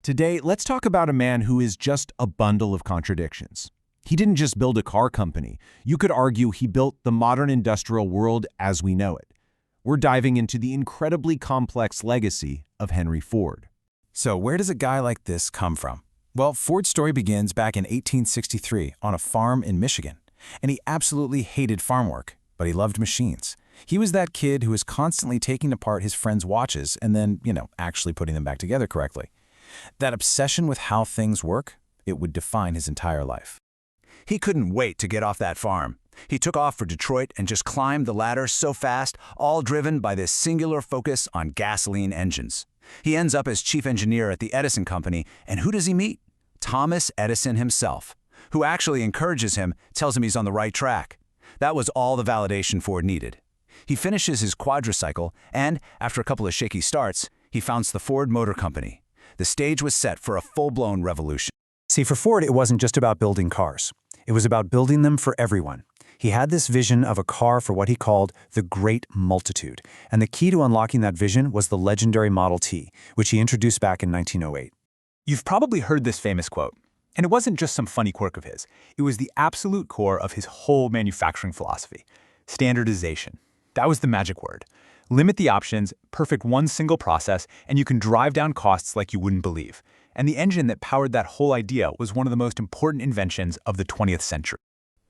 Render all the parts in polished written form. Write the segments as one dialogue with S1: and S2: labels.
S1: Today, let's talk about a man who is just a bundle of contradictions. He didn't just build a car company. You could argue he built the modern industrial world as we know it. We're diving into the incredibly complex legacy of Henry Ford.
S2: So where does a guy like this come from? Well, Ford's story begins back in 1863 on a farm in Michigan. And he absolutely hated farm work, but he loved machines. He was that kid who was constantly taking apart his friends' watches and then, actually putting them back together correctly. That obsession with how things work, it would define his entire life.
S3: He couldn't wait to get off that farm. He took off for Detroit and just climbed the ladder so fast, all driven by this singular focus on gasoline engines. He ends up as chief engineer at the Edison Company, and who does he meet? Thomas Edison himself, who actually encourages him, tells him he's on the right track. That was all the validation Ford needed. He finishes his quadricycle, and after a couple of shaky starts, he founds the Ford Motor Company. The stage was set for a full-blown revolution.
S4: See, for Ford, it wasn't just about building cars. It was about building them for everyone. He had this vision of a car for what he called the great multitude, and the key to unlocking that vision was the legendary Model T, which he introduced back in 1908.
S5: You've probably heard this famous quote, and it wasn't just some funny quirk of his. It was the absolute core of his whole manufacturing philosophy. Standardization. That was the magic word. Limit the options, perfect one single process, and you can drive down costs like you wouldn't believe. And the engine that powered that whole idea was one of the most important inventions of the 20th century.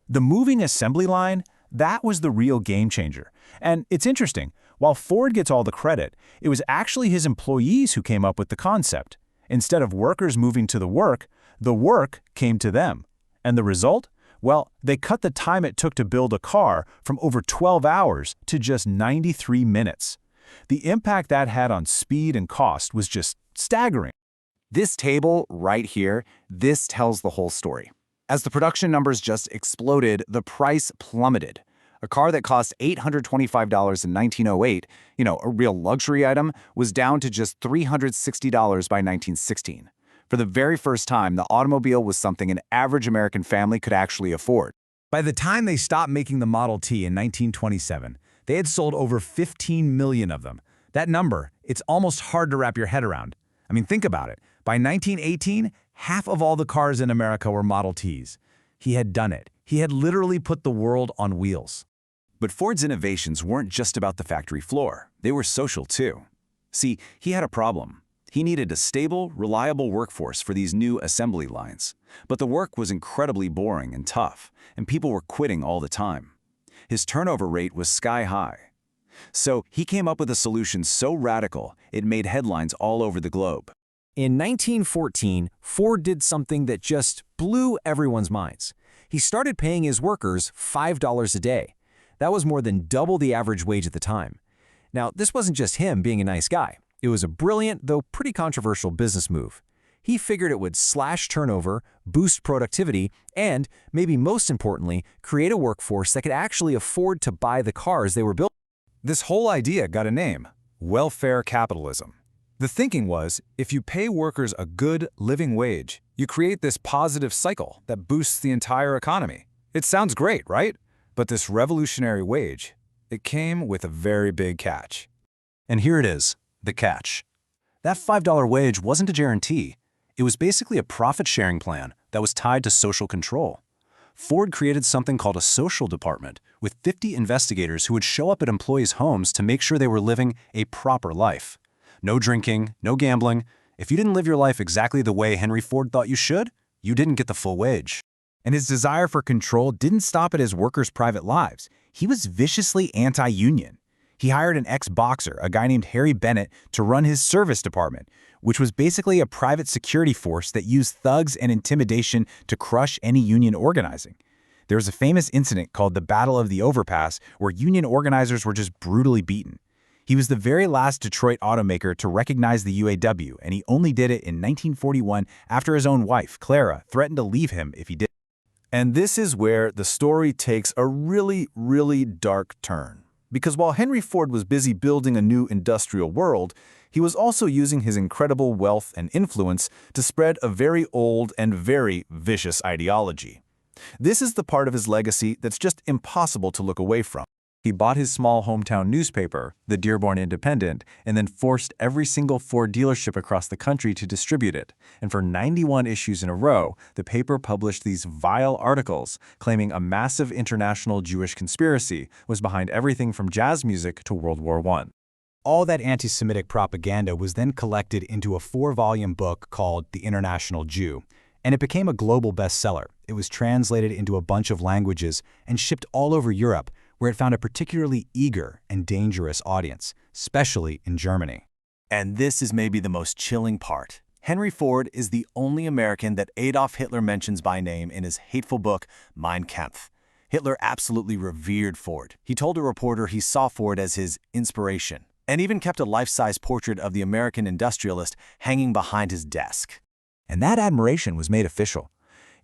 S1: The moving assembly line, that was the real game changer. And it's interesting, while Ford gets all the credit, it was actually his employees who came up with the concept. Instead of workers moving to the work came to them. And the result? Well, they cut the time it took to build a car from over 12 hours to just 93 minutes. The impact that had on speed and cost was just staggering.
S2: This table right here, this tells the whole story. As the production numbers just exploded, the price plummeted. A car that cost $825 in 1908, a real luxury item, was down to just $360 by 1916. For the very first time, the automobile was something an average American family could actually afford.
S1: By the time they stopped making the Model T in 1927, they had sold over 15 million of them. That number, it's almost hard to wrap your head around. I mean, think about it. By 1918, half of all the cars in America were Model Ts. He had done it. He had literally put the world on wheels.
S3: But Ford's innovations weren't just about the factory floor. They were social too. See, he had a problem. He needed a stable, reliable workforce for these new assembly lines. But the work was incredibly boring and tough, and people were quitting all the time. His turnover rate was sky high. So he came up with a solution so radical, it made headlines all over the globe.
S6: In 1914, Ford did something that just blew everyone's minds. He started paying his workers $5 a day. That was more than double the average wage at the time. Now, this wasn't just him being a nice guy. It was a brilliant, though pretty controversial business move. He figured it would slash turnover, boost productivity, and, maybe most importantly, create a workforce that could actually afford to buy the cars they were building.
S2: This whole idea got a name: welfare capitalism. The thinking was, if you pay workers a good, living wage, you create this positive cycle that boosts the entire economy. It sounds great, right? But this revolutionary wage, it came with a very big catch.
S4: And here it is, the catch. That $5 wage wasn't a guarantee. It was basically a profit-sharing plan that was tied to social control. Ford created something called a social department with 50 investigators who would show up at employees' homes to make sure they were living a proper life. No drinking, no gambling. If you didn't live your life exactly the way Henry Ford thought you should, you didn't get the full wage.
S1: And his desire for control didn't stop at his workers' private lives. He was viciously anti-union. He hired an ex-boxer, a guy named Harry Bennett, to run his service department, which was basically a private security force that used thugs and intimidation to crush any union organizing. There was a famous incident called the Battle of the Overpass where union organizers were just brutally beaten. He was the very last Detroit automaker to recognize the UAW, and he only did it in 1941 after his own wife, Clara, threatened to leave him if he did.
S2: And this is where the story takes a really, really dark turn. Because while Henry Ford was busy building a new industrial world, he was also using his incredible wealth and influence to spread a very old and very vicious ideology. This is the part of his legacy that's just impossible to look away from.
S4: He bought his small hometown newspaper, the Dearborn Independent, and then forced every single Ford dealership across the country to distribute it. And for 91 issues in a row, the paper published these vile articles claiming a massive international Jewish conspiracy was behind everything from jazz music to World War I.
S1: All that anti-Semitic propaganda was then collected into a 4-volume book called The International Jew, and it became a global bestseller. It was translated into a bunch of languages and shipped all over Europe, where it found a particularly eager and dangerous audience, especially in Germany.
S2: And this is maybe the most chilling part. Henry Ford is the only American that Adolf Hitler mentions by name in his hateful book, Mein Kampf. Hitler absolutely revered Ford. He told a reporter he saw Ford as his inspiration, and even kept a life-size portrait of the American industrialist hanging behind his desk.
S1: And that admiration was made official.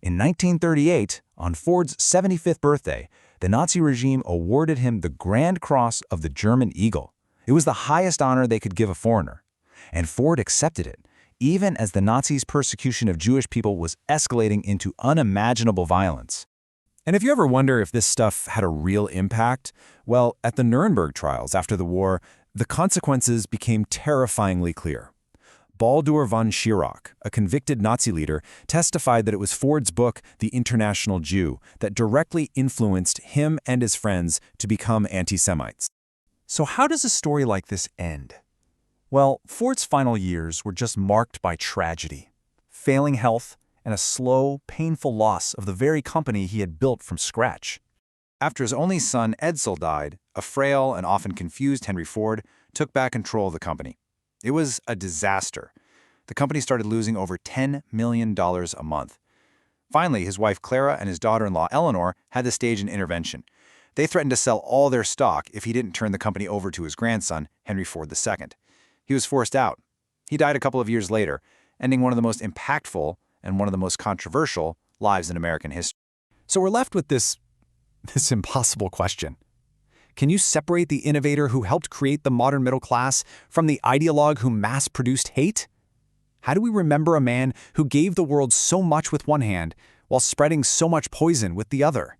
S1: In 1938, on Ford's 75th birthday, the Nazi regime awarded him the Grand Cross of the German Eagle. It was the highest honor they could give a foreigner. And Ford accepted it, even as the Nazis' persecution of Jewish people was escalating into unimaginable violence.
S4: And if you ever wonder if this stuff had a real impact, well, at the Nuremberg trials after the war, the consequences became terrifyingly clear. Baldur von Schirach, a convicted Nazi leader, testified that it was Ford's book, The International Jew, that directly influenced him and his friends to become anti-Semites. So how does a story like this end? Well, Ford's final years were just marked by tragedy, failing health, and a slow, painful loss of the very company he had built from scratch.
S2: After his only son, Edsel, died, a frail and often confused Henry Ford took back control of the company. It was a disaster. The company started losing over $10 million a month. Finally, his wife Clara and his daughter-in-law Eleanor had to stage an intervention. They threatened to sell all their stock if he didn't turn the company over to his grandson, Henry Ford II. He was forced out. He died a couple of years later, ending one of the most impactful and one of the most controversial lives in American history.
S1: So we're left with this impossible question. Can you separate the innovator who helped create the modern middle class from the ideologue who mass-produced hate? How do we remember a man who gave the world so much with one hand while spreading so much poison with the other?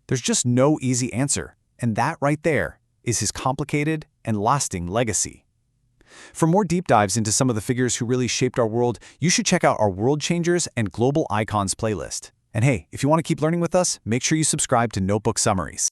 S1: There's just no easy answer, and that right there is his complicated and lasting legacy. For more deep dives into some of the figures who really shaped our world, you should check out our World Changers and Global Icons playlist. And hey, if you want to keep learning with us, make sure you subscribe to Notebook Summaries.